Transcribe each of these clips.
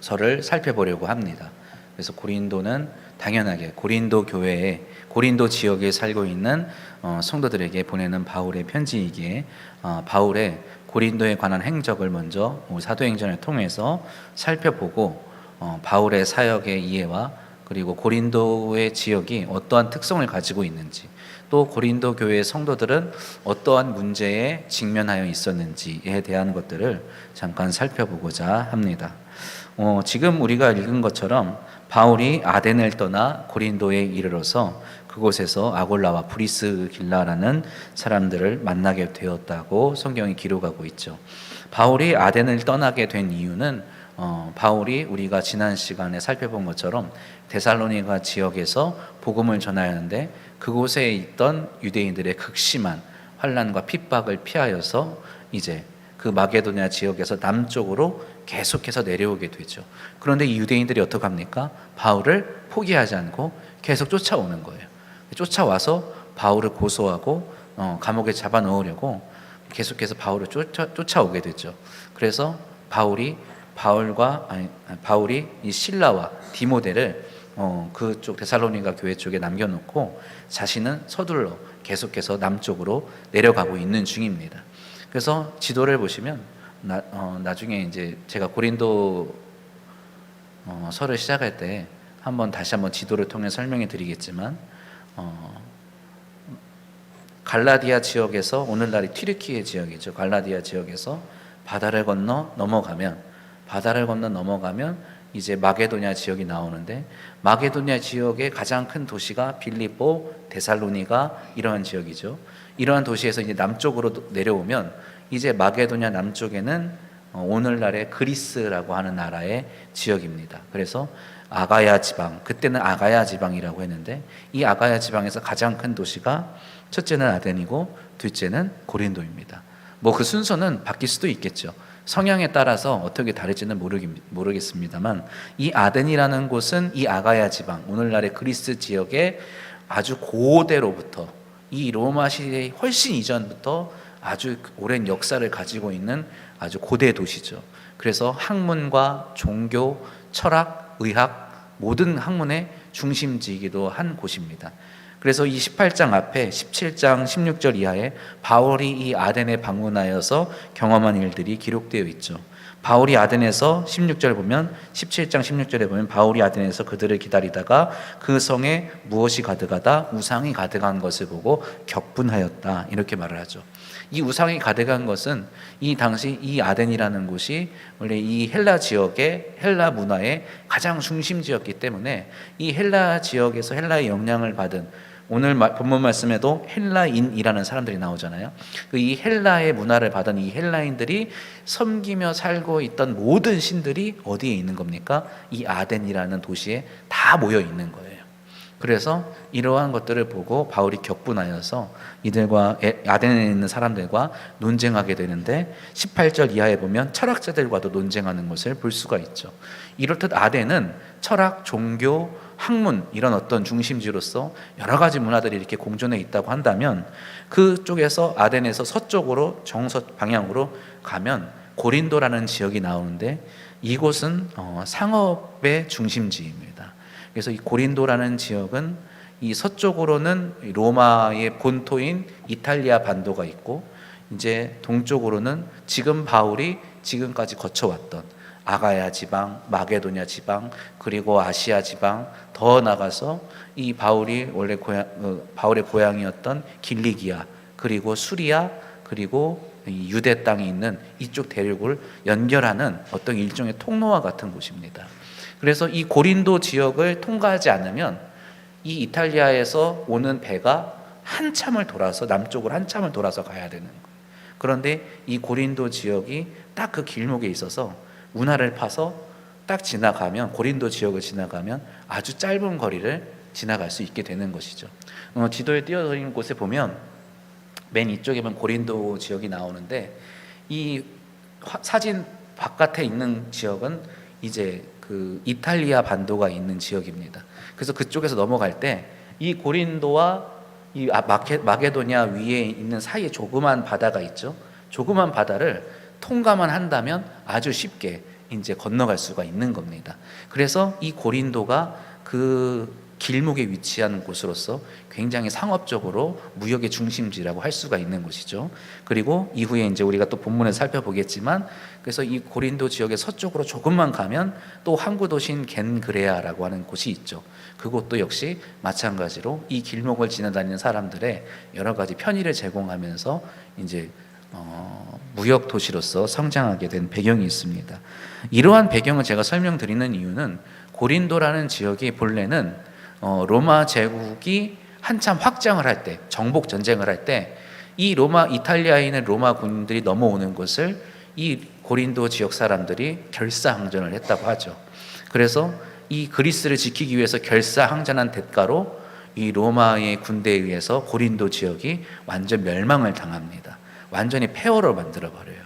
서를 살펴보려고 합니다. 그래서 고린도는 당연하게 고린도 교회에 고린도 지역에 살고 있는 성도들에게 보내는 바울의 편지이기에 바울의 고린도에 관한 행적을 먼저 사도행전을 통해서 살펴보고 바울의 사역의 이해와 그리고 고린도의 지역이 어떠한 특성을 가지고 있는지 또 고린도 교회의 성도들은 어떠한 문제에 직면하여 있었는지에 대한 것들을 잠깐 살펴보고자 합니다. 지금 우리가 읽은 것처럼 바울이 아덴을 떠나 고린도에 이르러서 그곳에서 아골라와 브리스길라라는 사람들을 만나게 되었다고 성경이 기록하고 있죠. 바울이 아덴을 떠나게 된 이유는 바울이 우리가 지난 시간에 살펴본 것처럼 데살로니가 지역에서 복음을 전하였는데 그곳에 있던 유대인들의 극심한 환난과 핍박을 피하여서 이제 그 마게도냐 지역에서 남쪽으로 계속해서 내려오게 되죠. 그런데 이 유대인들이 어떻게 합니까? 바울을 포기하지 않고 계속 쫓아오는 거예요. 쫓아와서 바울을 고소하고 감옥에 잡아넣으려고 계속해서 바울을 쫓아오게 되죠. 그래서 바울이 이 실라와 디모데를 그쪽 데살로니가 교회 쪽에 남겨놓고 자신은 서둘러 계속해서 남쪽으로 내려가고 있는 중입니다. 그래서 지도를 보시면 나중에 이제 제가 고린도 서를 시작할 때 다시 한번 지도를 통해 설명해 드리겠지만 갈라디아 지역에서 오늘날이 튀르키예 지역이죠. 갈라디아 지역에서 바다를 건너 넘어가면 이제 마게도냐 지역이 나오는데 마게도냐 지역의 가장 큰 도시가 빌립보, 데살로니가 이러한 지역이죠. 이러한 도시에서 이제 남쪽으로 내려오면 이제 마게도냐 남쪽에는 오늘날의 그리스라고 하는 나라의 지역입니다. 그래서 아가야 지방, 그때는 아가야 지방이라고 했는데 이 아가야 지방에서 가장 큰 도시가 첫째는 아덴이고 둘째는 고린도입니다. 그 순서는 바뀔 수도 있겠죠. 성향에 따라서 어떻게 다를지는 모르겠습니다만 이 아덴이라는 곳은 이 아가야 지방, 오늘날의 그리스 지역의 아주 고대로부터 이 로마 시대의 훨씬 이전부터 아주 오랜 역사를 가지고 있는 아주 고대 도시죠. 그래서 학문과 종교, 철학, 의학 모든 학문의 중심지이기도 한 곳입니다. 그래서 이 18장 앞에 17장 16절 이하에 바울이 이 아덴에 방문하여서 경험한 일들이 기록되어 있죠. 바울이 아덴에서 16절 보면 17장 16절에 보면 바울이 아덴에서 그들을 기다리다가 그 성에 무엇이 가득하다 우상이 가득한 것을 보고 격분하였다 이렇게 말을 하죠. 이 우상이 가득한 것은 이 당시 이 아덴이라는 곳이 원래 이 헬라 지역의 헬라 문화의 가장 중심지였기 때문에 이 헬라 지역에서 헬라의 영향을 받은 오늘 본문 말씀에도 헬라인이라는 사람들이 나오잖아요. 이 헬라의 문화를 받은 이 헬라인들이 섬기며 살고 있던 모든 신들이 어디에 있는 겁니까? 이 아덴이라는 도시에 다 모여 있는 거예요. 그래서 이러한 것들을 보고 바울이 격분하여서 이들과 아덴에 있는 사람들과 논쟁하게 되는데 18절 이하에 보면 철학자들과도 논쟁하는 것을 볼 수가 있죠. 이렇듯 아덴은 철학, 종교, 학문 이런 어떤 중심지로서 여러 가지 문화들이 이렇게 공존해 있다고 한다면 그쪽에서 아덴에서 서쪽으로 정서 방향으로 가면 고린도라는 지역이 나오는데 이곳은 상업의 중심지입니다. 그래서 이 고린도라는 지역은 이 서쪽으로는 로마의 본토인 이탈리아 반도가 있고 이제 동쪽으로는 지금 바울이 지금까지 거쳐왔던 아가야 지방, 마게도냐 지방, 그리고 아시아 지방, 더 나가서 이 바울이 원래 바울의 고향이었던 길리기아, 그리고 수리아, 그리고 이 유대 땅이 있는 이쪽 대륙을 연결하는 어떤 일종의 통로와 같은 곳입니다. 그래서 이 고린도 지역을 통과하지 않으면 이 이탈리아에서 오는 배가 남쪽으로 한참을 돌아서 가야 되는 거예요. 그런데 이 고린도 지역이 딱 그 길목에 있어서 운하를 파서 딱 고린도 지역을 지나가면 아주 짧은 거리를 지나갈 수 있게 되는 것이죠. 지도에 띄어드린 곳에 보면 맨 이쪽에 보면 고린도 지역이 나오는데 이 사진 바깥에 있는 지역은 이제 그 이탈리아 반도가 있는 지역입니다. 그래서 그쪽에서 넘어갈 때 이 고린도와 이 마게도냐 위에 있는 사이에 조그만 바다가 있죠. 조그만 바다를 통과만 한다면 아주 쉽게 이제 건너갈 수가 있는 겁니다. 그래서 이 고린도가 그 길목에 위치한 곳으로서 굉장히 상업적으로 무역의 중심지라고 할 수가 있는 곳이죠. 그리고 이후에 이제 우리가 또 본문에 살펴보겠지만, 그래서 이 고린도 지역의 서쪽으로 조금만 가면 또 항구 도시인 겐그레아라고 하는 곳이 있죠. 그곳도 역시 마찬가지로 이 길목을 지나다니는 사람들의 여러 가지 편의를 제공하면서 이제 무역 도시로서 성장하게 된 배경이 있습니다. 이러한 배경을 제가 설명드리는 이유는 고린도라는 지역이 본래는 로마 제국이 한참 확장을 할 때, 정복 전쟁을 할 때 이 이탈리아에 있는 로마 군들이 넘어오는 곳을 이 고린도 지역 사람들이 결사항전을 했다고 하죠. 그래서 이 그리스를 지키기 위해서 결사항전한 대가로 이 로마의 군대에 의해서 고린도 지역이 완전 멸망을 당합니다. 완전히 폐허로 만들어버려요.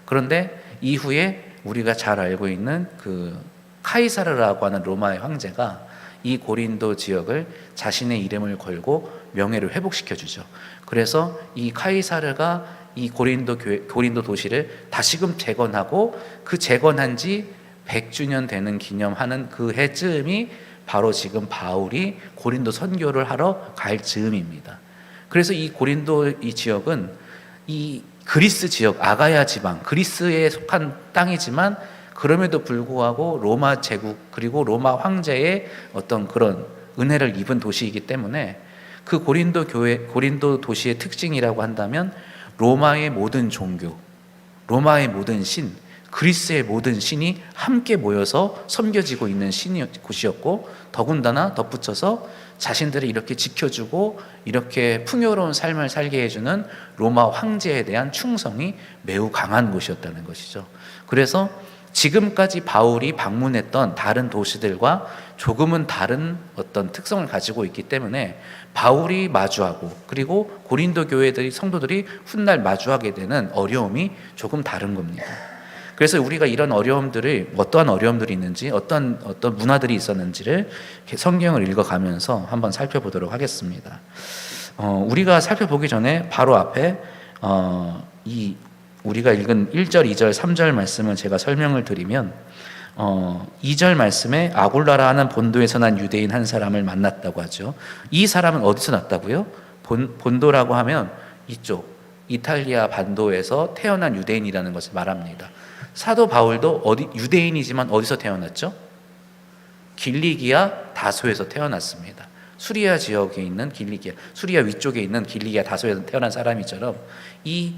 그런데 이후에 우리가 잘 알고 있는 그 카이사르라고 하는 로마의 황제가 이 고린도 지역을 자신의 이름을 걸고 명예를 회복시켜 주죠. 그래서 이 카이사르가 이 고린도 도시를 다시금 재건하고, 그 재건한 지 100주년 되는 기념하는 그 해쯤이 바로 지금 바울이 고린도 선교를 하러 갈 즈음입니다. 그래서 이 고린도 이 지역은 이 그리스 지역, 아가야 지방, 그리스에 속한 땅이지만 그럼에도 불구하고 로마 제국 그리고 로마 황제의 어떤 그런 은혜를 입은 도시이기 때문에 그 고린도 도시의 특징이라고 한다면 로마의 모든 종교, 로마의 모든 신, 그리스의 모든 신이 함께 모여서 섬겨지고 있는 곳이었고, 더군다나 덧붙여서 자신들을 이렇게 지켜주고 이렇게 풍요로운 삶을 살게 해주는 로마 황제에 대한 충성이 매우 강한 곳이었다는 것이죠. 그래서 지금까지 바울이 방문했던 다른 도시들과 조금은 다른 어떤 특성을 가지고 있기 때문에 바울이 마주하고, 그리고 고린도 교회들이 성도들이 훗날 마주하게 되는 어려움이 조금 다른 겁니다. 그래서 우리가 이런 어려움들을, 어떠한 어려움들이 있는지, 어떤 문화들이 있었는지를 성경을 읽어가면서 한번 살펴보도록 하겠습니다. 우리가 살펴보기 전에 바로 앞에 이 우리가 읽은 1절, 2절, 3절 말씀을 제가 설명을 드리면 2절 말씀에 아굴라라 하는 본도에서 난 유대인 한 사람을 만났다고 하죠. 이 사람은 어디서 났다고요? 본도라고 하면 이쪽 이탈리아 반도에서 태어난 유대인이라는 것을 말합니다. 사도 바울도 유대인이지만 어디서 태어났죠? 길리기아 다소에서 태어났습니다. 수리아 지역에 있는 수리아 위쪽에 있는 길리기아 다소에서 태어난 사람이처럼 이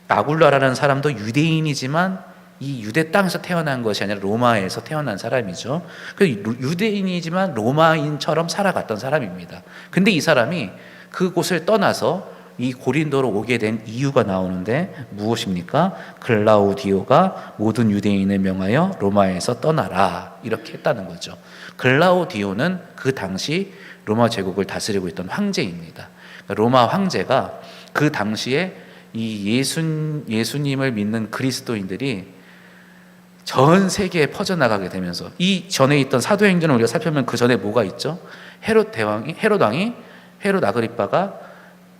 아굴라라는 사람도 유대인이지만 이 유대 땅에서 태어난 것이 아니라 로마에서 태어난 사람이죠. 유대인이지만 로마인처럼 살아갔던 사람입니다. 근데 이 사람이 그곳을 떠나서 이 고린도로 오게 된 이유가 나오는데 무엇입니까? 글라우디오가 모든 유대인을 명하여 로마에서 떠나라, 이렇게 했다는 거죠. 글라우디오는 그 당시 로마 제국을 다스리고 있던 황제입니다. 로마 황제가 그 당시에 이 예수님을 믿는 그리스도인들이 전 세계에 퍼져나가게 되면서, 이 전에 있던 사도행전을 우리가 살펴보면 그 전에 뭐가 있죠? 헤롯 아그리빠가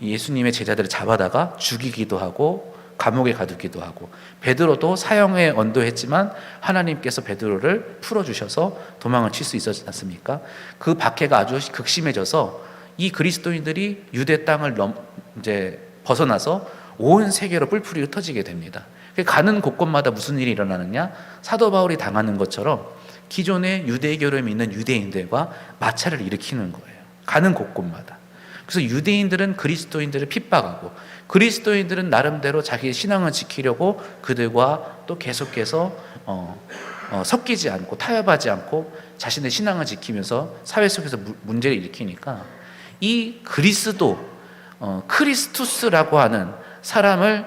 예수님의 제자들을 잡아다가 죽이기도 하고 감옥에 가두기도 하고, 베드로도 사형에 언도했지만 하나님께서 베드로를 풀어주셔서 도망을 칠 수 있었지 않습니까? 그 박해가 아주 극심해져서 이 그리스도인들이 유대 땅을 이제 벗어나서 온 세계로 뿔뿔이 흩어지게 됩니다. 가는 곳곳마다 무슨 일이 일어나느냐? 사도 바울이 당하는 것처럼 기존의 유대교를 믿는 유대인들과 마찰을 일으키는 거예요. 가는 곳곳마다. 그래서 유대인들은 그리스도인들을 핍박하고, 그리스도인들은 나름대로 자기의 신앙을 지키려고 그들과 또 계속해서 섞이지 않고 타협하지 않고 자신의 신앙을 지키면서 사회 속에서 문제를 일으키니까 이 크리스투스라고 하는 사람을,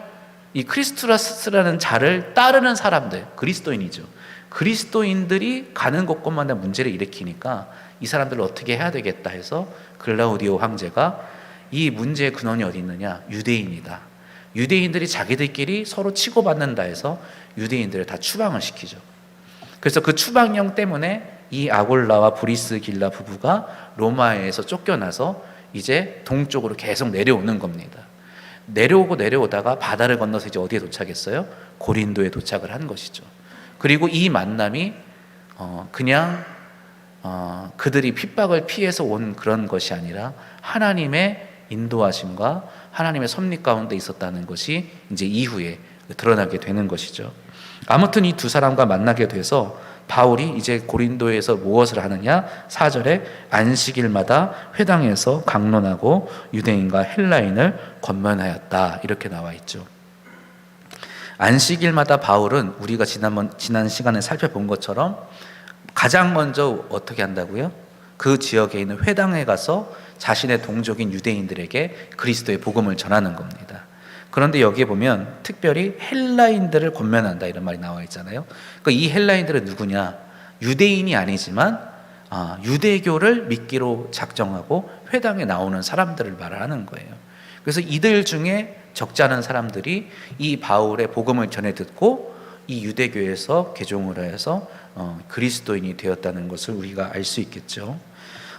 이 크리스투스라는 자를 따르는 사람들, 그리스도인이죠. 그리스도인들이 가는 곳곳마다 문제를 일으키니까 이 사람들을 어떻게 해야 되겠다 해서 글라우디오 황제가 이 문제의 근원이 어디 있느냐? 유대인이다. 유대인들이 자기들끼리 서로 치고받는다 해서 유대인들을 다 추방을 시키죠. 그래서 그 추방령 때문에 이 아골라와 브리스길라 부부가 로마에서 쫓겨나서 이제 동쪽으로 계속 내려오는 겁니다. 내려오다가 바다를 건너서 이제 어디에 도착했어요? 고린도에 도착을 한 것이죠. 그리고 이 만남이 그냥 그들이 핍박을 피해서 온 그런 것이 아니라 하나님의 인도하심과 하나님의 섭리 가운데 있었다는 것이 이제 이후에 드러나게 되는 것이죠. 아무튼 이 두 사람과 만나게 돼서 바울이 이제 고린도에서 무엇을 하느냐? 4절에 안식일마다 회당에서 강론하고 유대인과 헬라인을 권면하였다, 이렇게 나와 있죠. 안식일마다 바울은 우리가 지난 시간에 살펴본 것처럼 가장 먼저 어떻게 한다고요? 그 지역에 있는 회당에 가서 자신의 동족인 유대인들에게 그리스도의 복음을 전하는 겁니다. 그런데 여기에 보면 특별히 헬라인들을 권면한다, 이런 말이 나와 있잖아요. 그러니까 이 헬라인들은 누구냐? 유대인이 아니지만 유대교를 믿기로 작정하고 회당에 나오는 사람들을 말하는 거예요. 그래서 이들 중에 적지 않은 사람들이 이 바울의 복음을 전해 듣고 이 유대교에서 개종을 해서 그리스도인이 되었다는 것을 우리가 알 수 있겠죠.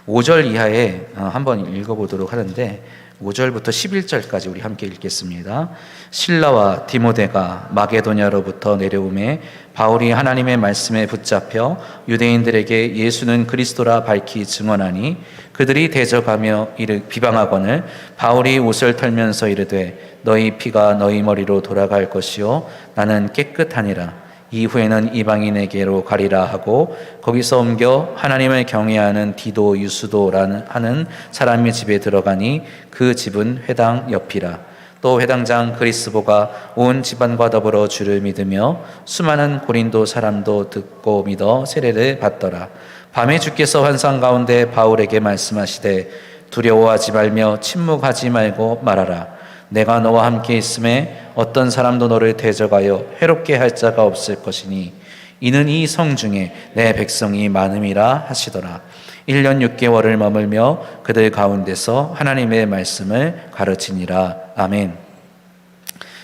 5절 이하에 한번 읽어보도록 하는데 5절부터 11절까지 우리 함께 읽겠습니다. 실라와 디모데가 마게도냐로부터 내려오매 바울이 하나님의 말씀에 붙잡혀 유대인들에게 예수는 그리스도라 밝히 증언하니 그들이 대적하며 이를 비방하거늘 바울이 옷을 털면서 이르되 너희 피가 너희 머리로 돌아갈 것이요 나는 깨끗하니라. 이후에는 이방인에게로 가리라 하고 거기서 옮겨 하나님을 경외하는 디도 유스도라는 하는 사람의 집에 들어가니 그 집은 회당 옆이라. 또 회당장 그리스보가 온 집안과 더불어 주를 믿으며 수많은 고린도 사람도 듣고 믿어 세례를 받더라. 밤에 주께서 환상 가운데 바울에게 말씀하시되 두려워하지 말며 침묵하지 말고 말하라. 내가 너와 함께 있음에 어떤 사람도 너를 대적하여 해롭게 할 자가 없을 것이니 이는 이 성 중에 내 백성이 많음이라 하시더라. 1년 6개월을 머물며 그들 가운데서 하나님의 말씀을 가르치니라. 아멘.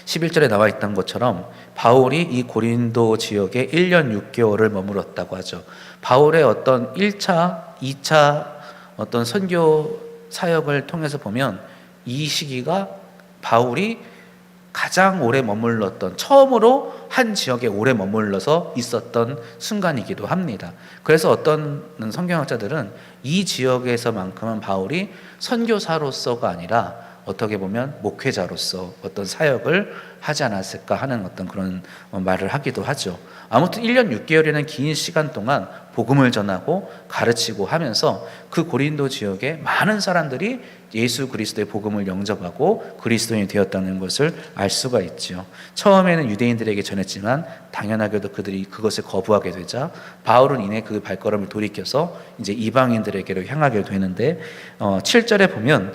11절에 나와 있던 것처럼 바울이 이 고린도 지역에 1년 6개월을 머물렀다고 하죠. 바울의 어떤 1차, 2차 어떤 선교 사역을 통해서 보면 이 시기가 바울이 가장 오래 머물렀던, 처음으로 한 지역에 오래 머물러서 있었던 순간이기도 합니다. 그래서 어떤 성경학자들은 이 지역에서만큼은 바울이 선교사로서가 아니라 어떻게 보면 목회자로서 어떤 사역을 하지 않았을까 하는 어떤 그런 말을 하기도 하죠. 아무튼 1년 6개월이라는 긴 시간 동안 복음을 전하고 가르치고 하면서 그 고린도 지역에 많은 사람들이 예수 그리스도의 복음을 영접하고 그리스도인이 되었다는 것을 알 수가 있죠. 처음에는 유대인들에게 전했지만 당연하게도 그들이 그것을 거부하게 되자 바울은 이내 그 발걸음을 돌이켜서 이제 이방인들에게로 향하게 되는데 7절에 보면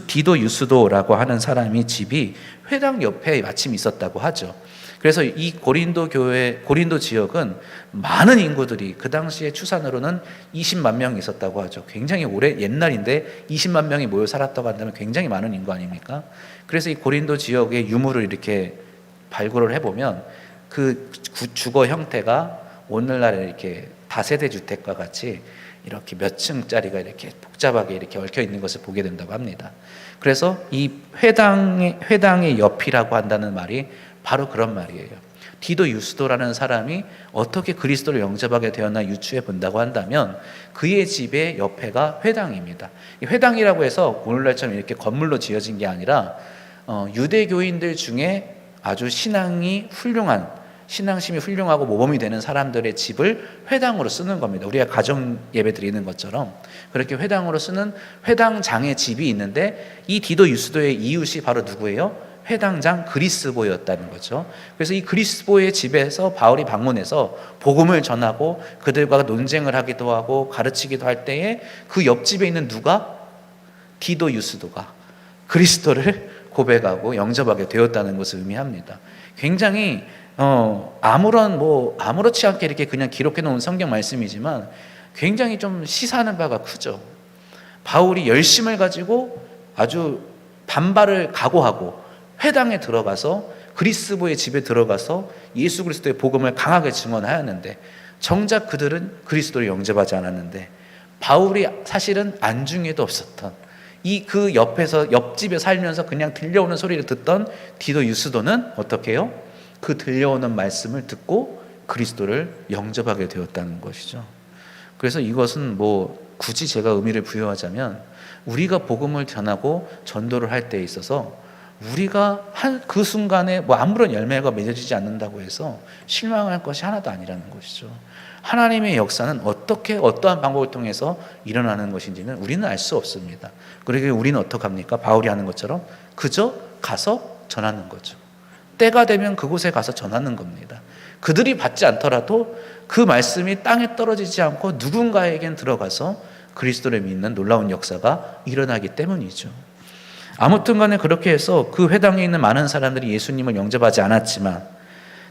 디도 유스도라고 하는 사람이 집이 회당 옆에 마침 있었다고 하죠. 그래서 이 고린도 지역은 많은 인구들이 그 당시에 추산으로는 20만 명이 있었다고 하죠. 굉장히 옛날인데 20만 명이 모여 살았다고 한다면 굉장히 많은 인구 아닙니까? 그래서 이 고린도 지역의 유물을 이렇게 발굴을 해보면 그 주거 형태가 오늘날에 이렇게 다세대 주택과 같이 이렇게 몇 층짜리가 이렇게 복잡하게 이렇게 얽혀 있는 것을 보게 된다고 합니다. 그래서 이 회당의 옆이라고 한다는 말이 바로 그런 말이에요. 디도 유스도라는 사람이 어떻게 그리스도를 영접하게 되었나 유추해 본다고 한다면 그의 집의 옆에가 회당입니다. 이 회당이라고 해서 오늘날처럼 이렇게 건물로 지어진 게 아니라 유대교인들 중에 아주 신앙심이 훌륭하고 모범이 되는 사람들의 집을 회당으로 쓰는 겁니다. 우리가 가정 예배 드리는 것처럼 그렇게 회당으로 쓰는 회당장의 집이 있는데 이 디도 유스도의 이웃이 바로 누구예요? 회당장 그리스보였다는 거죠. 그래서 이 그리스보의 집에서 바울이 방문해서 복음을 전하고 그들과 논쟁을 하기도 하고 가르치기도 할 때에 그 옆집에 있는 누가? 디도 유스도가 그리스도를 고백하고 영접하게 되었다는 것을 의미합니다. 굉장히 아무렇지 않게 이렇게 그냥 기록해 놓은 성경 말씀이지만 굉장히 좀 시사하는 바가 크죠. 바울이 열심을 가지고 아주 반발을 각오하고 회당에 들어가서 그리스보의 집에 들어가서 예수 그리스도의 복음을 강하게 증언하였는데 정작 그들은 그리스도를 영접하지 않았는데 바울이 사실은 안중에도 없었던 그 옆집에 살면서 그냥 들려오는 소리를 듣던 디도 유스도는 어떻게 해요? 그 들려오는 말씀을 듣고 그리스도를 영접하게 되었다는 것이죠. 그래서 이것은 굳이 제가 의미를 부여하자면 우리가 복음을 전하고 전도를 할 때에 있어서 우리가 그 순간에 아무런 열매가 맺어지지 않는다고 해서 실망할 것이 하나도 아니라는 것이죠. 하나님의 역사는 어떠한 방법을 통해서 일어나는 것인지는 우리는 알 수 없습니다. 그러기에 우리는 어떻게 합니까? 바울이 하는 것처럼 그저 가서 전하는 거죠. 때가 되면 그곳에 가서 전하는 겁니다. 그들이 받지 않더라도 그 말씀이 땅에 떨어지지 않고 누군가에겐 들어가서 그리스도를 믿는 놀라운 역사가 일어나기 때문이죠. 아무튼 간에 그렇게 해서 그 회당에 있는 많은 사람들이 예수님을 영접하지 않았지만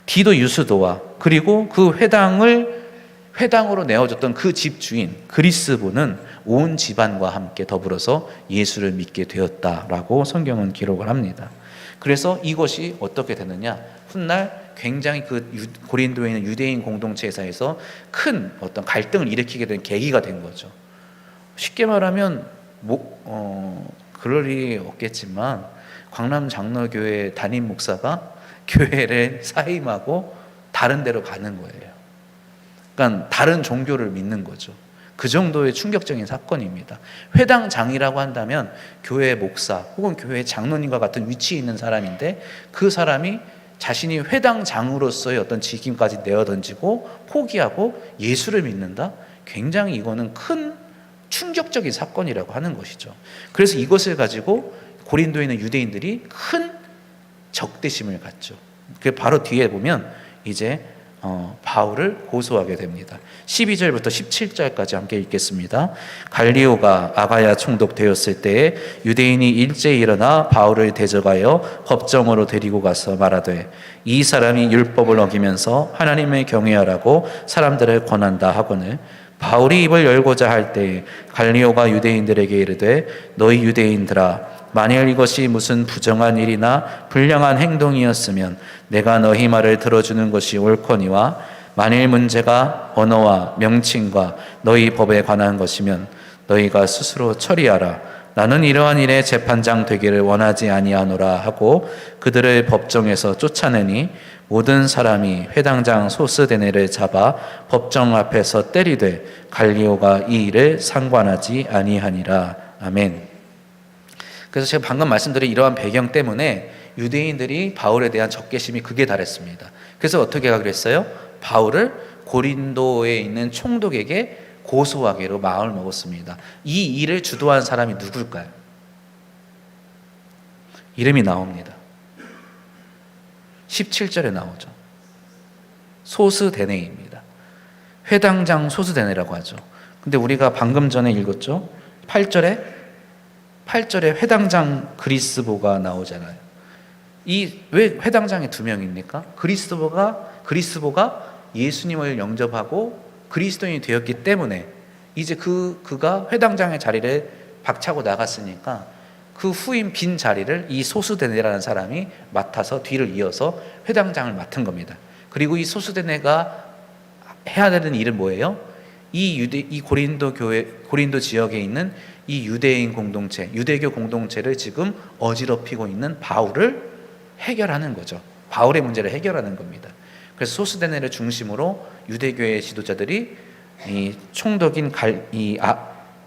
디도 유스도와 그리고 그 회당으로 내어줬던 그 집주인 그리스보는 온 집안과 함께 더불어서 예수를 믿게 되었다라고 성경은 기록을 합니다. 그래서 이것이 어떻게 되느냐? 훗날 굉장히 고린도에 있는 유대인 공동체 사이에서 큰 어떤 갈등을 일으키게 된 계기가 된 거죠. 쉽게 말하면 그럴 일이 없겠지만 광남 장로교회 담임 목사가 교회를 사임하고 다른 데로 가는 거예요. 그러니까 다른 종교를 믿는 거죠. 그 정도의 충격적인 사건입니다. 회당장이라고 한다면 교회 목사 혹은 교회 장로님과 같은 위치에 있는 사람인데 그 사람이 자신이 회당장으로서의 어떤 직임까지 내어던지고 포기하고 예수를 믿는다? 굉장히 이거는 큰 충격적인 사건이라고 하는 것이죠. 그래서 이것을 가지고 고린도에 있는 유대인들이 큰 적대심을 갖죠. 그 바로 뒤에 보면 이제 바울을 고소하게 됩니다. 12절부터 17절까지 함께 읽겠습니다. 갈리오가 아가야 총독되었을 때에 유대인이 일제히 일어나 바울을 대적하여 법정으로 데리고 가서 말하되 이 사람이 율법을 어기면서 하나님을 경외하라고 사람들을 권한다 하거늘 바울이 입을 열고자 할 때에 갈리오가 유대인들에게 이르되 너희 유대인들아 만일 이것이 무슨 부정한 일이나 불량한 행동이었으면 내가 너희 말을 들어주는 것이 옳거니와 만일 문제가 언어와 명칭과 너희 법에 관한 것이면 너희가 스스로 처리하라. 나는 이러한 일에 재판장 되기를 원하지 아니하노라 하고 그들을 법정에서 쫓아내니 모든 사람이 회당장 소스데네를 잡아 법정 앞에서 때리되 갈리오가 이 일을 상관하지 아니하니라. 아멘. 그래서 제가 방금 말씀드린 이러한 배경 때문에 유대인들이 바울에 대한 적개심이 극에 달했습니다. 그래서 어떻게 하기로 했어요? 바울을 고린도에 있는 총독에게 고소하기로 마음을 먹었습니다. 이 일을 주도한 사람이 누굴까요? 이름이 나옵니다. 17절에 나오죠. 소스데네입니다. 회당장 소스데네라고 하죠. 근데 우리가 방금 전에 읽었죠? 8절에 회당장 그리스보가 나오잖아요. 왜 회당장에 두 명입니까? 그리스보가 예수님을 영접하고 그리스도인이 되었기 때문에 이제 그가 회당장의 자리를 박차고 나갔으니까 그 후임 빈 자리를 이 소스데네라는 사람이 맡아서 뒤를 이어서 회당장을 맡은 겁니다. 그리고 이 소스데네가 해야 되는 일은 뭐예요? 이 고린도 지역에 있는 이 유대인 공동체, 유대교 공동체를 지금 어지럽히고 있는 바울을 해결하는 거죠. 바울의 문제를 해결하는 겁니다. 그래서 소스데네를 중심으로 유대교의 지도자들이 이 총독인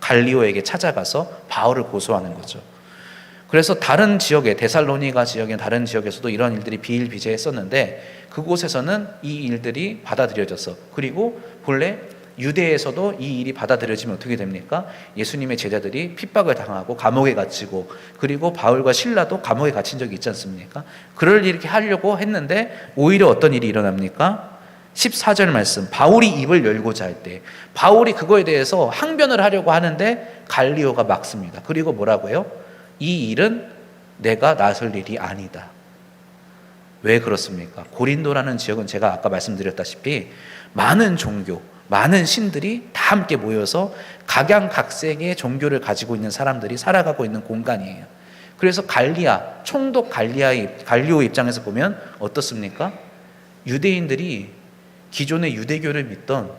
갈리오에게 찾아가서 바울을 고소하는 거죠. 그래서 다른 지역에 데살로니가 지역의 다른 지역에서도 이런 일들이 비일비재했었는데 그곳에서는 이 일들이 받아들여져서 그리고 본래 유대에서도 이 일이 받아들여지면 어떻게 됩니까? 예수님의 제자들이 핍박을 당하고 감옥에 갇히고 그리고 바울과 실라도 감옥에 갇힌 적이 있지 않습니까? 그럴 이렇게 하려고 했는데 오히려 어떤 일이 일어납니까? 14절 말씀 바울이 입을 열고자 할 때 바울이 그거에 대해서 항변을 하려고 하는데 갈리오가 막습니다. 그리고 뭐라고요? 이 일은 내가 나설 일이 아니다. 왜 그렇습니까? 고린도라는 지역은 제가 아까 말씀드렸다시피 많은 종교 많은 신들이 다 함께 모여서 각양각색의 종교를 가지고 있는 사람들이 살아가고 있는 공간이에요. 그래서 총독 갈리오 입장에서 보면 어떻습니까? 유대인들이 기존의 유대교를 믿던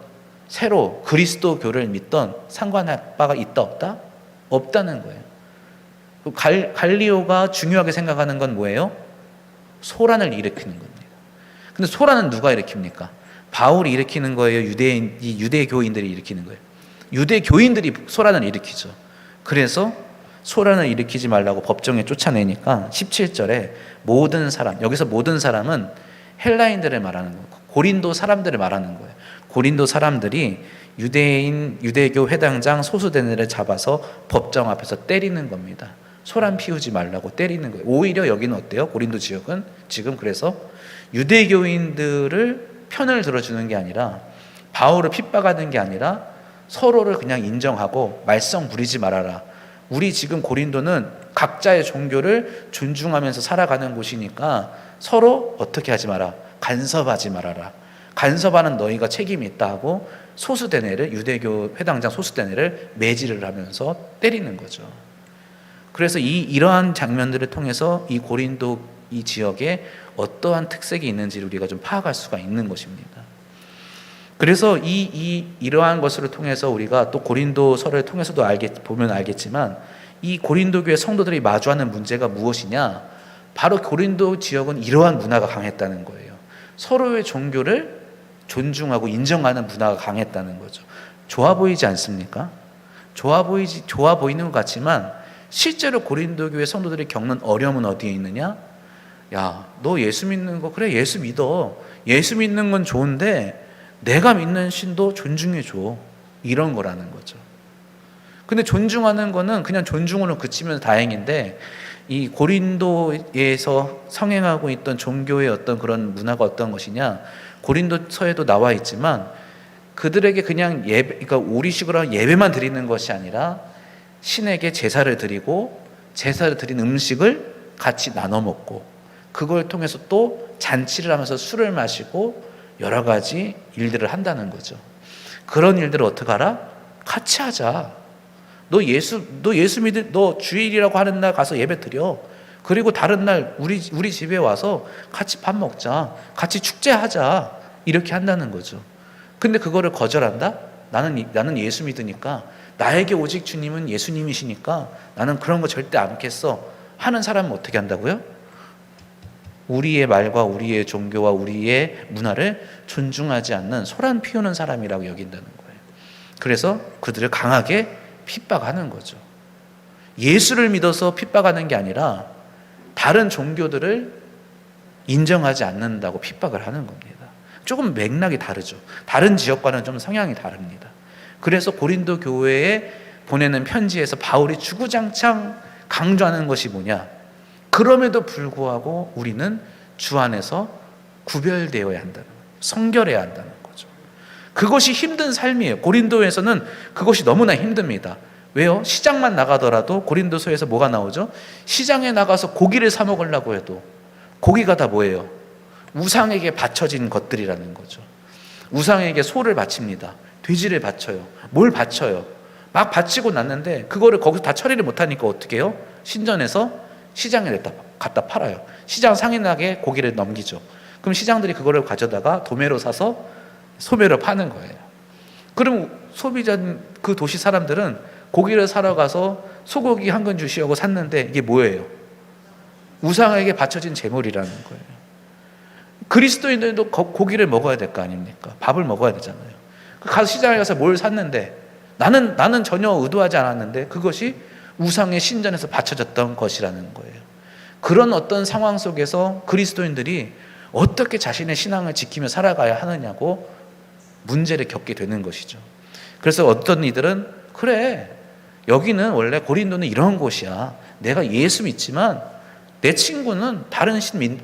새로 그리스도교를 믿던 상관할 바가 있다 없다? 없다는 거예요. 갈리오가 중요하게 생각하는 건 뭐예요? 소란을 일으키는 겁니다. 근데 소란은 누가 일으킵니까? 바울이 일으키는 거예요? 이 유대교인들이 일으키는 거예요? 유대교인들이 소란을 일으키죠. 그래서 소란을 일으키지 말라고 법정에 쫓아내니까 17절에 모든 사람, 여기서 모든 사람은 헬라인들을 말하는 거예요. 고린도 사람들을 말하는 거예요. 고린도 사람들이 유대교 회당장 소수대네를 잡아서 법정 앞에서 때리는 겁니다. 소란 피우지 말라고 때리는 거예요. 오히려 여기는 어때요? 고린도 지역은 지금 그래서 유대교인들을 편을 들어주는 게 아니라, 바울을 핍박하는 게 아니라 서로를 그냥 인정하고 말썽 부리지 말아라. 우리 지금 고린도는 각자의 종교를 존중하면서 살아가는 곳이니까 서로 어떻게 하지 마라. 간섭하지 말아라. 간섭하는 너희가 책임이 있다 하고 소수대네를, 유대교 회당장 소수대네를 매질을 하면서 때리는 거죠. 그래서 이러한 장면들을 통해서 이 고린도 이 지역에 어떠한 특색이 있는지를 우리가 좀 파악할 수가 있는 것입니다. 그래서 이러한 것을 통해서 우리가 또 고린도서를 통해서도 보면 알겠지만, 이 고린도 교회 성도들이 마주하는 문제가 무엇이냐? 바로 고린도 지역은 이러한 문화가 강했다는 거예요. 서로의 종교를 존중하고 인정하는 문화가 강했다는 거죠. 좋아 보이지 않습니까? 좋아 보이는 것 같지만 실제로 고린도 교회 성도들이 겪는 어려움은 어디에 있느냐? 야, 너 예수 믿는 거 그래, 예수 믿어. 예수 믿는 건 좋은데 내가 믿는 신도 존중해줘. 이런 거라는 거죠. 근데 존중하는 거는 그냥 존중으로 그치면 다행인데, 이 고린도에서 성행하고 있던 종교의 어떤 그런 문화가 어떤 것이냐, 고린도서에도 나와 있지만 그들에게 그냥 그러니까 우리식으로 예배만 드리는 것이 아니라 신에게 제사를 드리고, 제사를 드린 음식을 같이 나눠 먹고, 그걸 통해서 또 잔치를 하면서 술을 마시고 여러 가지 일들을 한다는 거죠. 그런 일들을 어떻게 하라? 같이 하자. 너 주일이라고 하는 날 가서 예배 드려. 그리고 다른 날 우리 집에 와서 같이 밥 먹자. 같이 축제하자. 이렇게 한다는 거죠. 근데 그거를 거절한다? 나는 예수 믿으니까, 나에게 오직 주님은 예수님이시니까 나는 그런 거 절대 안 믿겠어 하는 사람은 어떻게 한다고요? 우리의 말과 우리의 종교와 우리의 문화를 존중하지 않는 소란 피우는 사람이라고 여긴다는 거예요. 그래서 그들을 강하게 핍박하는 거죠. 예수를 믿어서 핍박하는 게 아니라 다른 종교들을 인정하지 않는다고 핍박을 하는 겁니다. 조금 맥락이 다르죠. 다른 지역과는 좀 성향이 다릅니다. 그래서 고린도 교회에 보내는 편지에서 바울이 주구장창 강조하는 것이 뭐냐? 그럼에도 불구하고 우리는 주 안에서 구별되어야 한다는 거예요. 성결해야 한다는 거죠. 그것이 힘든 삶이에요. 고린도에서는 그것이 너무나 힘듭니다. 왜요? 시장만 나가더라도 고린도서에서 뭐가 나오죠? 시장에 나가서 고기를 사 먹으려고 해도 고기가 다 뭐예요? 우상에게 바쳐진 것들이라는 거죠. 우상에게 소를 바칩니다. 돼지를 바쳐요. 뭘 바쳐요? 막 바치고 났는데 그거를 거기서 다 처리를 못하니까 어떻게 해요? 신전에서 시장에 갖다 팔아요. 시장 상인에게 고기를 넘기죠. 그럼 시장들이 그거를 가져다가 도매로 사서 소매로 파는 거예요. 그럼 소비자, 그 도시 사람들은 고기를 사러 가서 소고기 한 근 주시오고 샀는데 이게 뭐예요? 우상에게 바쳐진 제물이라는 거예요. 그리스도인들도 고기를 먹어야 될 거 아닙니까? 밥을 먹어야 되잖아요. 가서 시장에 가서 뭘 샀는데 나는 전혀 의도하지 않았는데 그것이 우상의 신전에서 바쳐졌던 것이라는 거예요. 그런 어떤 상황 속에서 그리스도인들이 어떻게 자신의 신앙을 지키며 살아가야 하느냐고 문제를 겪게 되는 것이죠. 그래서 어떤 이들은 그래, 여기는 원래 고린도는 이런 곳이야. 내가 예수 믿지만 내 친구는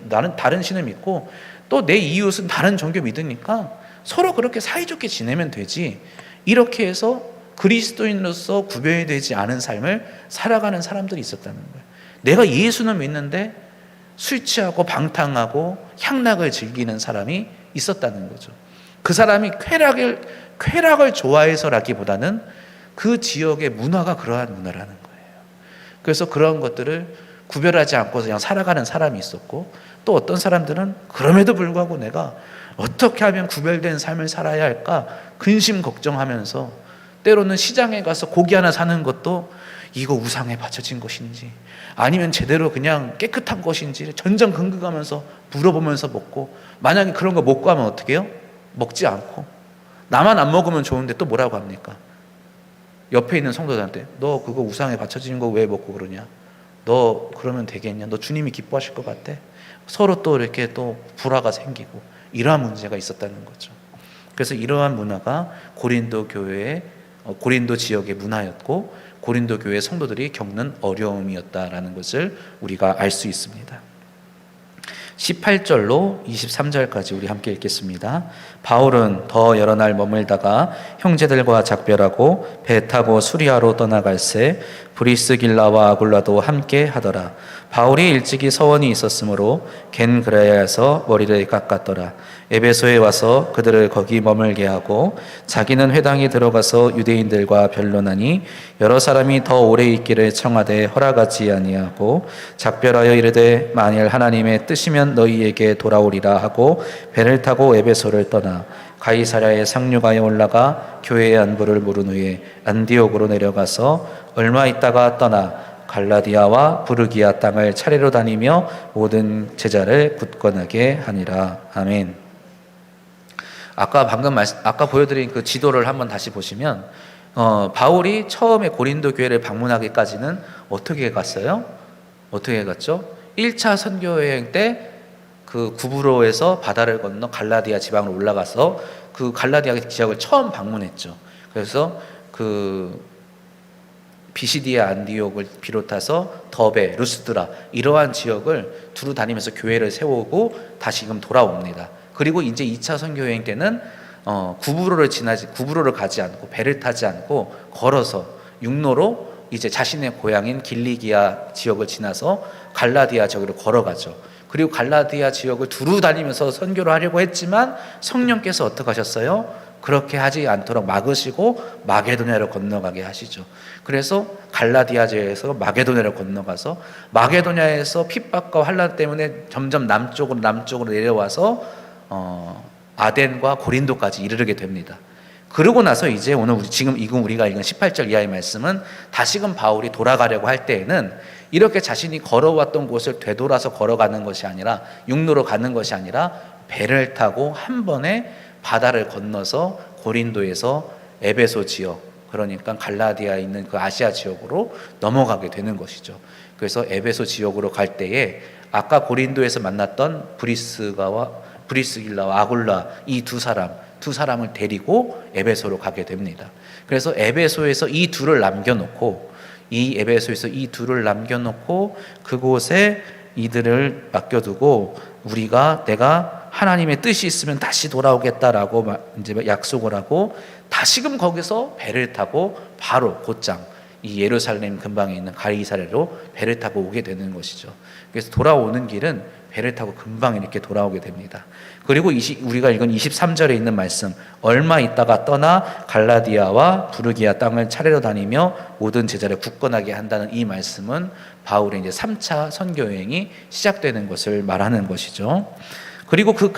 나는 다른 신을 믿고 또 내 이웃은 다른 종교 믿으니까 서로 그렇게 사이좋게 지내면 되지. 이렇게 해서 그리스도인으로서 구별되지 않은 삶을 살아가는 사람들이 있었다는 거예요. 내가 예수는 믿는데 술 취하고 방탕하고 향락을 즐기는 사람이 있었다는 거죠. 그 사람이 쾌락을 좋아해서라기보다는 그 지역의 문화가 그러한 문화라는 거예요. 그래서 그런 것들을 구별하지 않고 그냥 살아가는 사람이 있었고, 또 어떤 사람들은 그럼에도 불구하고 내가 어떻게 하면 구별된 삶을 살아야 할까 근심 걱정하면서 때로는 시장에 가서 고기 하나 사는 것도 이거 우상에 바쳐진 것인지 아니면 제대로 그냥 깨끗한 것인지 전전긍긍하면서 물어보면서 먹고, 만약에 그런 거 못 구하면 어떻게 해요? 먹지 않고 나만 안 먹으면 좋은데 또 뭐라고 합니까? 옆에 있는 성도들한테 너 그거 우상에 바쳐진 거 왜 먹고 그러냐? 너 그러면 되겠냐? 너 주님이 기뻐하실 것 같아? 서로 또 이렇게 또 불화가 생기고 이러한 문제가 있었다는 거죠. 그래서 이러한 문화가 고린도 교회의 고린도 지역의 문화였고 고린도 교회 성도들이 겪는 어려움이었다라는 것을 우리가 알 수 있습니다. 18절로 23절까지 우리 함께 읽겠습니다. 바울은 더 여러 날 머물다가 형제들과 작별하고 배 타고 수리아로 떠나갈새 브리스길라와 아굴라도 함께 하더라. 바울이 일찍이 서원이 있었으므로 겐그레아에서 머리를 깎았더라. 에베소에 와서 그들을 거기 머물게 하고 자기는 회당에 들어가서 유대인들과 변론하니 여러 사람이 더 오래 있기를 청하되 허락하지 아니하고 작별하여 이르되 만일 하나님의 뜻이면 너희에게 돌아오리라 하고 배를 타고 에베소를 떠나 가이사랴의 상류가에 올라가 교회의 안부를 물은 후에 안디옥으로 내려가서 얼마 있다가 떠나 갈라디아와 부르기아 땅을 차례로 다니며 모든 제자를 굳건하게 하니라. 아멘. 아까 보여드린 그 지도를 한번 다시 보시면 바울이 처음에 고린도 교회를 방문하기까지는 어떻게 갔어요? 어떻게 갔죠? 1차 선교 여행 때 그 구브로에서 바다를 건너 갈라디아 지방으로 올라가서 그 갈라디아 지역을 처음 방문했죠. 그래서 그 비시디아 안디옥을 비롯해서 더베, 루스드라 이러한 지역을 두루 다니면서 교회를 세우고 다시금 돌아옵니다. 그리고 이제 2차 선교 여행 때는 구브로를 가지 않고 배를 타지 않고 걸어서 육로로 이제 자신의 고향인 길리기아 지역을 지나서 갈라디아 지역으로 걸어가죠. 그리고 갈라디아 지역을 두루 다니면서 선교를 하려고 했지만 성령께서 어떻게 하셨어요? 그렇게 하지 않도록 막으시고 마게도냐로 건너가게 하시죠. 그래서 갈라디아 지역에서 마게도냐로 건너가서 마게도냐에서 핍박과 환난 때문에 점점 남쪽으로 내려와서 아덴과 고린도까지 이르게 됩니다. 그러고 나서 이제 오늘 지금 우리가 읽은 18절 이하의 말씀은 다시금 바울이 돌아가려고 할 때에는 이렇게 자신이 걸어왔던 곳을 되돌아서 걸어가는 것이 아니라 육로로 가는 것이 아니라 배를 타고 한 번에 바다를 건너서 고린도에서 에베소 지역, 그러니까 갈라디아에 있는 그 아시아 지역으로 넘어가게 되는 것이죠. 그래서 에베소 지역으로 갈 때에 아까 고린도에서 만났던 브리스길라와 아굴라 이 두 사람을 데리고 에베소로 가게 됩니다. 그래서 에베소에서 이 둘을 남겨놓고 그곳에 이들을 맡겨두고 내가 하나님의 뜻이 있으면 다시 돌아오겠다라고 이제 약속을 하고 다시금 거기서 배를 타고 바로 곧장 이 예루살렘 근방에 있는 가이사랴로 배를 타고 오게 되는 것이죠. 그래서 돌아오는 길은 배를 타고 금방 이렇게 돌아오게 됩니다. 그리고 우리가 읽은 23절에 있는 말씀, 얼마 있다가 떠나 갈라디아와 부르기아 땅을 차례로 다니며 모든 제자를 굳건하게 한다는 이 말씀은 바울의 이제 3차 선교 여행이 시작되는 것을 말하는 것이죠. 그리고 그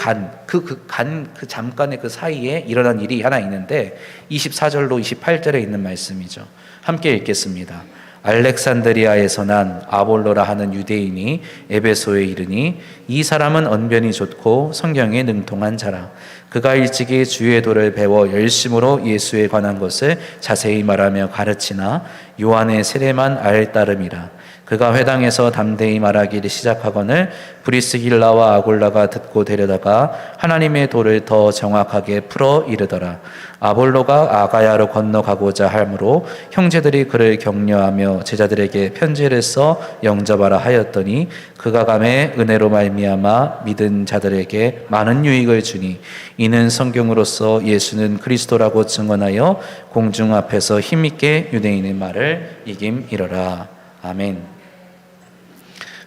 잠깐의 그 사이에 일어난 일이 하나 있는데 24절로 28절에 있는 말씀이죠. 함께 읽겠습니다. 알렉산드리아에서 난 아볼로라 하는 유대인이 에베소에 이르니 이 사람은 언변이 좋고 성경에 능통한 자라. 그가 일찍이 주의 도를 배워 열심으로 예수에 관한 것을 자세히 말하며 가르치나 요한의 세례만 알 따름이라. 그가 회당에서 담대히 말하기를 시작하거늘 브리스길라와 아굴라가 듣고 데려다가 하나님의 도를 더 정확하게 풀어 이르더라. 아볼로가 아가야로 건너가고자 하므로 형제들이 그를 격려하며 제자들에게 편지를 써 영접하라 하였더니 그가 감에 은혜로 말미암아 믿은 자들에게 많은 유익을 주니 이는 성경으로서 예수는 그리스도라고 증언하여 공중 앞에서 힘있게 유대인의 말을 이김이러라. 아멘.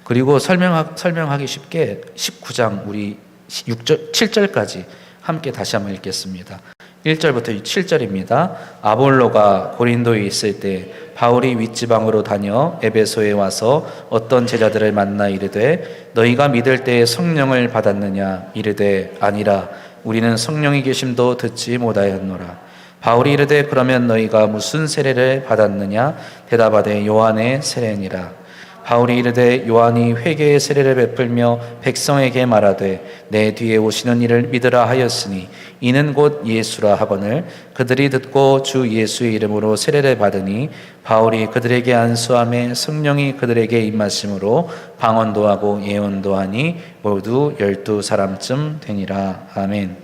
그리고 설명하기 쉽게 19장 우리 7절까지 함께 다시 한번 읽겠습니다. 1절부터 7절입니다. 아볼로가 고린도에 있을 때 바울이 윗지방으로 다녀 에베소에 와서 어떤 제자들을 만나 이르되 너희가 믿을 때에 성령을 받았느냐? 이르되 아니라 우리는 성령이 계심도 듣지 못하였노라. 바울이 이르되 그러면 너희가 무슨 세례를 받았느냐? 대답하되 요한의 세례니라. 바울이 이르되 요한이 회개의 세례를 베풀며 백성에게 말하되 내 뒤에 오시는 이를 믿으라 하였으니 이는 곧 예수라 하거늘 그들이 듣고 주 예수의 이름으로 세례를 받으니 바울이 그들에게 안수함에 성령이 그들에게 임하심으로 방언도 하고 예언도 하니 모두 12사람쯤 되니라. 아멘.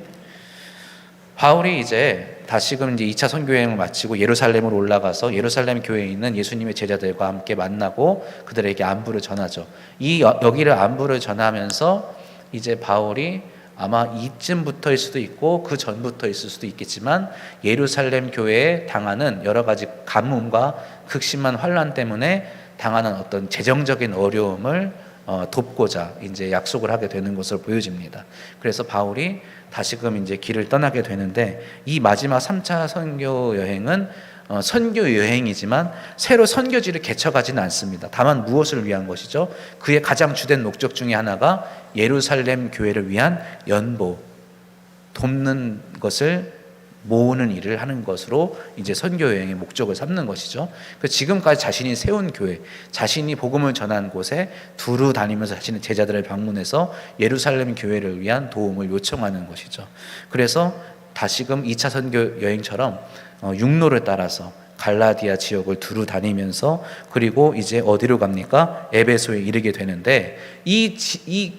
바울이 이제 다시금 이제 2차 선교 여행을 마치고 예루살렘으로 올라가서 예루살렘 교회에 있는 예수님의 제자들과 함께 만나고 그들에게 안부를 전하죠. 여기를 안부를 전하면서 이제 바울이 아마 이쯤부터일 수도 있고 그 전부터일 수도 있겠지만 예루살렘 교회에 당하는 여러 가지 가뭄과 극심한 환란 때문에 당하는 어떤 재정적인 어려움을 돕고자 이제 약속을 하게 되는 것으로 보여집니다. 그래서 바울이 다시금 이제 길을 떠나게 되는데 이 마지막 3차 선교 여행은 선교 여행이지만 새로 선교지를 개척하지는 않습니다. 다만 무엇을 위한 것이죠? 그의 가장 주된 목적 중에 하나가 예루살렘 교회를 위한 연보, 돕는 것을 모으는 일을 하는 것으로 이제 선교 여행의 목적을 삼는 것이죠. 지금까지 자신이 세운 교회, 자신이 복음을 전한 곳에 두루 다니면서 자신의 제자들을 방문해서 예루살렘 교회를 위한 도움을 요청하는 것이죠. 그래서 다시금 2차 선교 여행처럼 육로를 따라서 갈라디아 지역을 두루 다니면서 그리고 이제 어디로 갑니까? 에베소에 이르게 되는데 이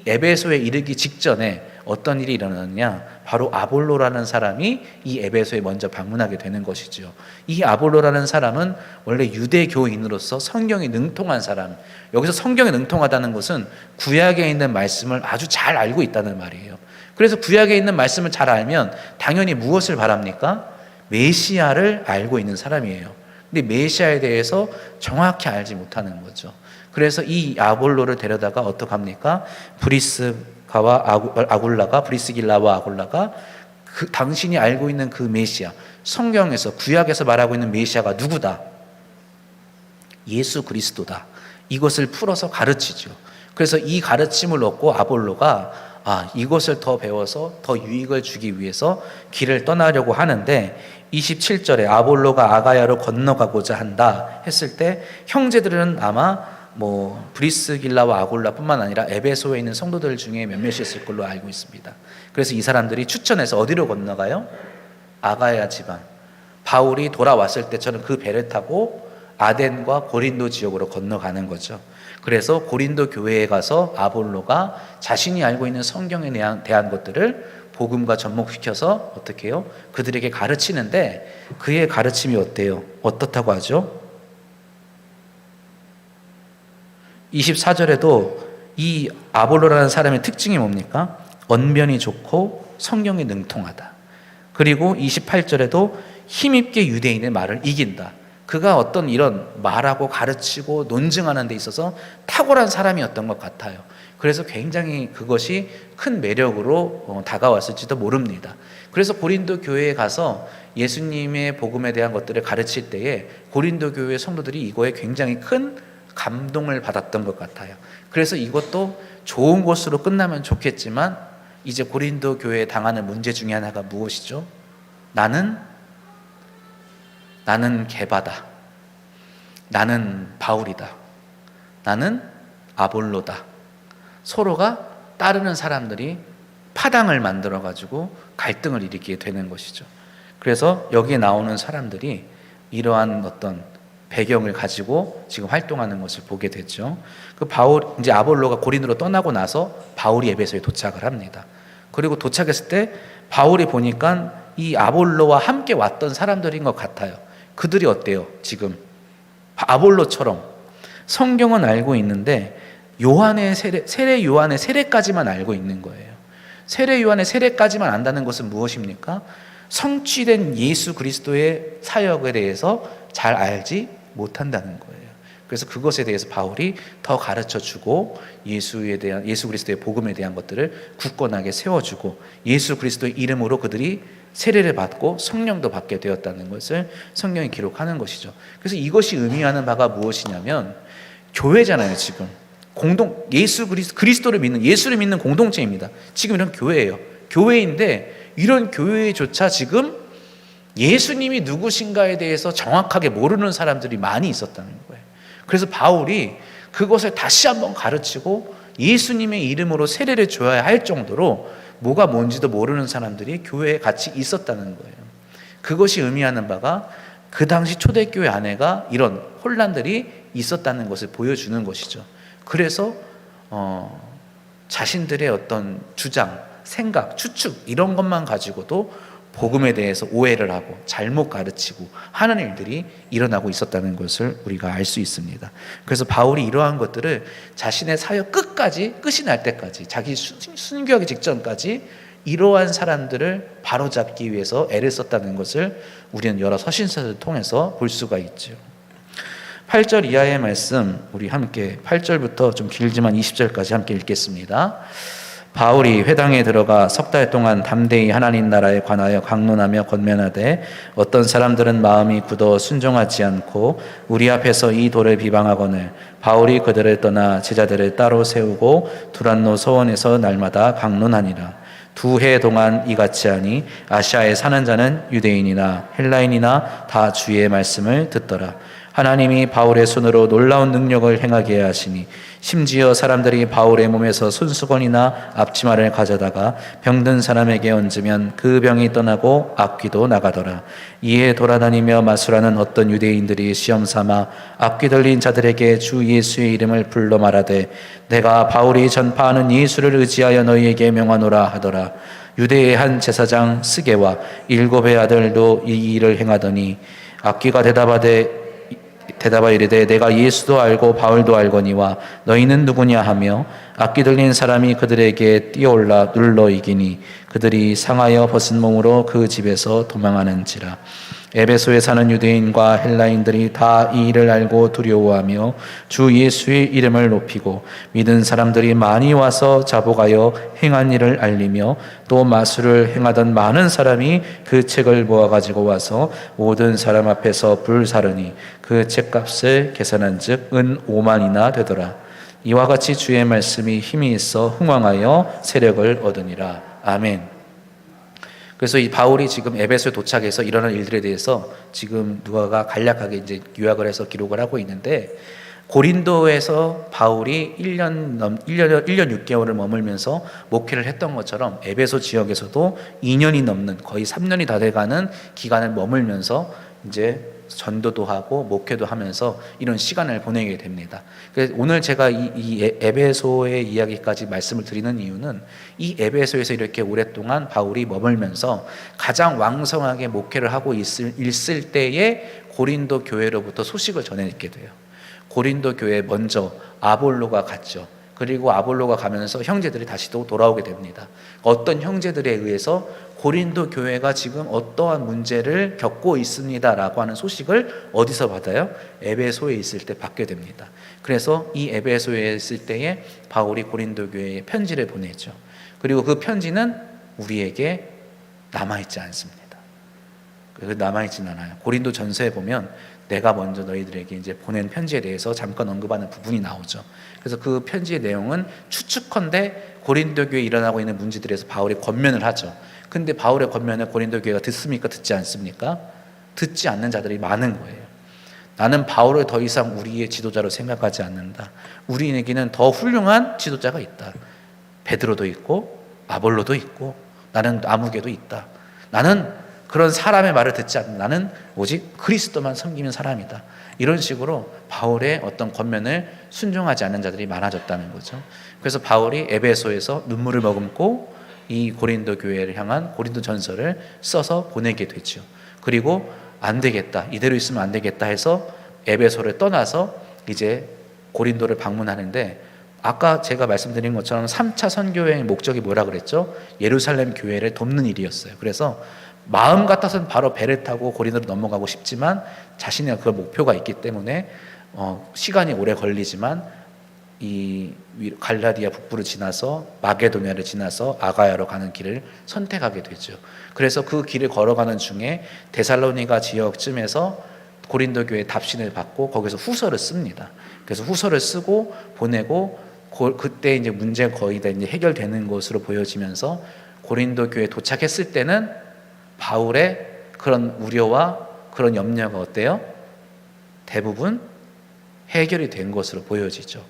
에베소에 이르기 직전에 어떤 일이 일어났냐? 바로 아볼로라는 사람이 이 에베소에 먼저 방문하게 되는 것이죠. 이 아볼로라는 사람은 원래 유대교인으로서 성경이 능통한 사람. 여기서 성경이 능통하다는 것은 구약에 있는 말씀을 아주 잘 알고 있다는 말이에요. 그래서 구약에 있는 말씀을 잘 알면 당연히 무엇을 바랍니까? 메시아를 알고 있는 사람이에요. 근데 메시아에 대해서 정확히 알지 못하는 거죠. 그래서 이 아볼로를 데려다가 어떡합니까? 브리스길라와 아굴라가 그 당신이 알고 있는 그 메시아, 성경에서 구약에서 말하고 있는 메시아가 누구다? 예수 그리스도다. 이것을 풀어서 가르치죠. 그래서 이 가르침을 얻고 아볼로가 이것을 더 배워서 더 유익을 주기 위해서 길을 떠나려고 하는데 27절에 아볼로가 아가야로 건너가고자 한다 했을 때 형제들은 아마 브리스길라와 아굴라뿐만 아니라 에베소에 있는 성도들 중에 몇몇이었을 걸로 알고 있습니다. 그래서 이 사람들이 추천해서 어디로 건너가요? 아가야 지방. 바울이 돌아왔을 때처럼 그 배를 타고 아덴과 고린도 지역으로 건너가는 거죠. 그래서 고린도 교회에 가서 아볼로가 자신이 알고 있는 성경에 대한 것들을 복음과 접목시켜서 어떻게 해요? 그들에게 가르치는데 그의 가르침이 어때요? 어떻다고 하죠? 24절에도 이 아볼로라는 사람의 특징이 뭡니까? 언변이 좋고 성경에 능통하다. 그리고 28절에도 힘있게 유대인의 말을 이긴다. 그가 어떤 이런 말하고 가르치고 논증하는 데 있어서 탁월한 사람이었던 것 같아요. 그래서 굉장히 그것이 큰 매력으로 다가왔을지도 모릅니다. 그래서 고린도 교회에 가서 예수님의 복음에 대한 것들을 가르칠 때에 고린도 교회 성도들이 이거에 굉장히 큰 감동을 받았던 것 같아요. 그래서 이것도 좋은 것으로 끝나면 좋겠지만 이제 고린도 교회에 당하는 문제 중에 하나가 무엇이죠? 나는 게바다. 나는 바울이다. 나는 아볼로다. 서로가 따르는 사람들이 파당을 만들어가지고 갈등을 일으키게 되는 것이죠. 그래서 여기에 나오는 사람들이 이러한 어떤 배경을 가지고 지금 활동하는 것을 보게 됐죠. 이제 아볼로가 고린도로 떠나고 나서 바울이 에베소에 도착을 합니다. 그리고 도착했을 때 바울이 보니까 이 아볼로와 함께 왔던 사람들인 것 같아요. 그들이 어때요? 지금 아볼로처럼 성경은 알고 있는데 세례 요한의 세례까지만 알고 있는 거예요. 세례 요한의 세례까지만 안다는 것은 무엇입니까? 성취된 예수 그리스도의 사역에 대해서 잘 알지 못한다는 거예요. 그래서 그것에 대해서 바울이 더 가르쳐주고 예수 그리스도의 복음에 대한 것들을 굳건하게 세워주고 예수 그리스도의 이름으로 그들이 세례를 받고 성령도 받게 되었다는 것을 성경이 기록하는 것이죠. 그래서 이것이 의미하는 바가 무엇이냐면 교회잖아요. 지금 예수 그리스도를 믿는 예수를 믿는 공동체입니다. 지금 이런 교회예요. 교회인데 이런 교회조차 지금 예수님이 누구신가에 대해서 정확하게 모르는 사람들이 많이 있었다는 거예요. 그래서 바울이 그것을 다시 한번 가르치고 예수님의 이름으로 세례를 줘야 할 정도로 뭐가 뭔지도 모르는 사람들이 교회에 같이 있었다는 거예요. 그것이 의미하는 바가 그 당시 초대교회 안에가 이런 혼란들이 있었다는 것을 보여주는 것이죠. 그래서 자신들의 어떤 주장, 생각, 추측 이런 것만 가지고도 복음에 대해서 오해를 하고 잘못 가르치고 하는 일들이 일어나고 있었다는 것을 우리가 알 수 있습니다. 그래서 바울이 이러한 것들을 자신의 사역 끝이 날 때까지, 자기 순교하기 직전까지 이러한 사람들을 바로잡기 위해서 애를 썼다는 것을 우리는 여러 서신서를 통해서 볼 수가 있죠. 8절 이하의 말씀 우리 함께 8절부터 좀 길지만 20절까지 함께 읽겠습니다. 바울이 회당에 들어가 석 달 동안 담대히 하나님 나라에 관하여 강론하며 권면하되 어떤 사람들은 마음이 굳어 순종하지 않고 우리 앞에서 이 돌을 비방하거늘 바울이 그들을 떠나 제자들을 따로 세우고 두란노 서원에서 날마다 강론하니라. 2해 동안 이같이 하니 아시아에 사는 자는 유대인이나 헬라인이나 다 주의 말씀을 듣더라. 하나님이 바울의 손으로 놀라운 능력을 행하게 하시니 심지어 사람들이 바울의 몸에서 손수건이나 앞치마를 가져다가 병든 사람에게 얹으면 그 병이 떠나고 악귀도 나가더라. 이에 돌아다니며 마술하는 어떤 유대인들이 시험삼아 악귀 들린 자들에게 주 예수의 이름을 불러 말하되 내가 바울이 전파하는 예수를 의지하여 너희에게 명하노라 하더라. 유대의 한 제사장 스게와 7의 아들도 이 일을 행하더니 악귀가 대답하 이르되 내가 예수도 알고 바울도 알거니와 너희는 누구냐 하며 악기 들린 사람이 그들에게 뛰어올라 눌러 이기니 그들이 상하여 벗은 몸으로 그 집에서 도망하는지라. 에베소에 사는 유대인과 헬라인들이 다 이 일을 알고 두려워하며 주 예수의 이름을 높이고 믿은 사람들이 많이 와서 자복하여 행한 일을 알리며 또 마술을 행하던 많은 사람이 그 책을 모아가지고 와서 모든 사람 앞에서 불사르니 그 책값을 계산한 즉 은 5만이나 되더라. 이와 같이 주의 말씀이 힘이 있어 흥왕하여 세력을 얻으니라. 아멘. 그래서 이 바울이 지금 에베소에 도착해서 일어난 일들에 대해서 지금 누가가 간략하게 이제 요약을 해서 기록을 하고 있는데, 고린도에서 바울이 1년 6개월을 머물면서 목회를 했던 것처럼 에베소 지역에서도 2년이 넘는 거의 3년이 다 돼가는 기간을 머물면서 이제 전도도 하고 목회도 하면서 이런 시간을 보내게 됩니다. 그래서 오늘 제가 이 에베소의 이야기까지 말씀을 드리는 이유는 이 에베소에서 이렇게 오랫동안 바울이 머물면서 가장 왕성하게 목회를 하고 있을 때에 고린도 교회로부터 소식을 전해듣게 돼요. 고린도 교회에 먼저 아볼로가 갔죠. 그리고 아볼로가 가면서 형제들이 다시 또 돌아오게 됩니다. 어떤 형제들에 의해서 고린도 교회가 지금 어떠한 문제를 겪고 있습니다라고 하는 소식을 어디서 받아요? 에베소에 있을 때 받게 됩니다. 그래서 이 에베소에 있을 때에 바울이 고린도 교회에 편지를 보내죠. 그리고 그 편지는 우리에게 남아있지 않습니다. 남아있지는 않아요. 고린도 전서에 보면 내가 먼저 너희들에게 이제 보낸 편지에 대해서 잠깐 언급하는 부분이 나오죠. 그래서 그 편지의 내용은 추측컨대 고린도 교회에 일어나고 있는 문제들에 대해서 바울이 권면을 하죠. 근데 바울의 권면을 고린도 교회가 듣습니까? 듣지 않습니까? 듣지 않는 자들이 많은 거예요. 나는 바울을 더 이상 우리의 지도자로 생각하지 않는다. 우리에게는 더 훌륭한 지도자가 있다. 베드로도 있고 아볼로도 있고 나는 아무개도 있다. 나는 그런 사람의 말을 듣지 않는, 나는 오직 그리스도만 섬기는 사람이다. 이런 식으로 바울의 어떤 권면을 순종하지 않는 자들이 많아졌다는 거죠. 그래서 바울이 에베소에서 눈물을 머금고 이 고린도 교회를 향한 고린도 전서를 써서 보내게 되죠. 그리고 안 되겠다, 이대로 있으면 안 되겠다 해서 에베소를 떠나서 이제 고린도를 방문하는데, 아까 제가 말씀드린 것처럼 3차 선교여행의 목적이 뭐라 그랬죠? 예루살렘 교회를 돕는 일이었어요. 그래서 마음 같아서는 바로 배를 타고 고린도로 넘어가고 싶지만 자신의 그 목표가 있기 때문에 시간이 오래 걸리지만 이 갈라디아 북부를 지나서 마게도냐를 지나서 아가야로 가는 길을 선택하게 되죠. 그래서 그 길을 걸어가는 중에 데살로니가 지역쯤에서 고린도 교회 답신을 받고 거기서 후서를 씁니다. 그래서 후서를 쓰고 보내고 그때 이제 문제가 거의 다 이제 해결되는 것으로 보여지면서 고린도 교회에 도착했을 때는 바울의 그런 우려와 그런 염려가 어때요? 대부분 해결이 된 것으로 보여지죠.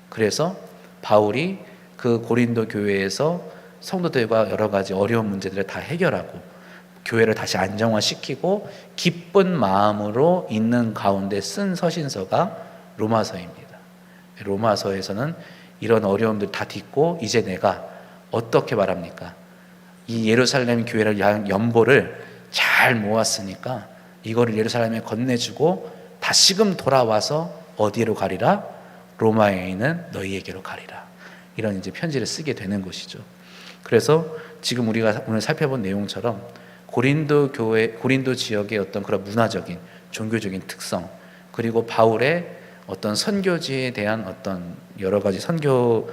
그래서 바울이 그 고린도 교회에서 성도들과 여러 가지 어려운 문제들을 다 해결하고 교회를 다시 안정화시키고 기쁜 마음으로 있는 가운데 쓴 서신서가 로마서입니다. 로마서에서는 이런 어려움들 다 딛고 이제 내가 어떻게 말합니까? 이 예루살렘 교회를 위한 연보를 잘 모았으니까 이거를 예루살렘에 건네주고 다시금 돌아와서 어디로 가리라? 로마에 있는 너희에게로 가리라. 이런 이제 편지를 쓰게 되는 것이죠. 그래서 지금 우리가 오늘 살펴본 내용처럼 고린도 교회, 고린도 지역의 어떤 그런 문화적인 종교적인 특성, 그리고 바울의 어떤 선교지에 대한 어떤 여러 가지 선교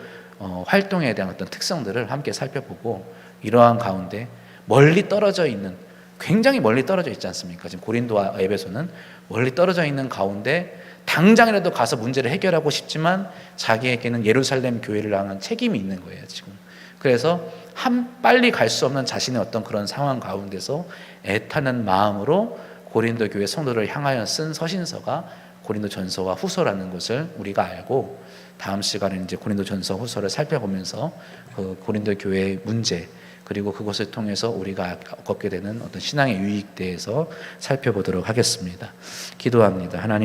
활동에 대한 어떤 특성들을 함께 살펴보고, 이러한 가운데 멀리 떨어져 있는, 굉장히 멀리 떨어져 있지 않습니까? 지금 고린도와 에베소는 멀리 떨어져 있는 가운데 당장이라도 가서 문제를 해결하고 싶지만 자기에게는 예루살렘 교회를 향한 책임이 있는 거예요, 지금. 그래서 빨리 갈 수 없는 자신의 어떤 그런 상황 가운데서 애타는 마음으로 고린도 교회 성도를 향하여 쓴 서신서가 고린도 전서와 후서라는 것을 우리가 알고, 다음 시간에 이제 고린도 전서 후서를 살펴보면서 그 고린도 교회의 문제, 그리고 그것을 통해서 우리가 얻게 되는 어떤 신앙의 유익에 대해서 살펴보도록 하겠습니다. 기도합니다. 하나님,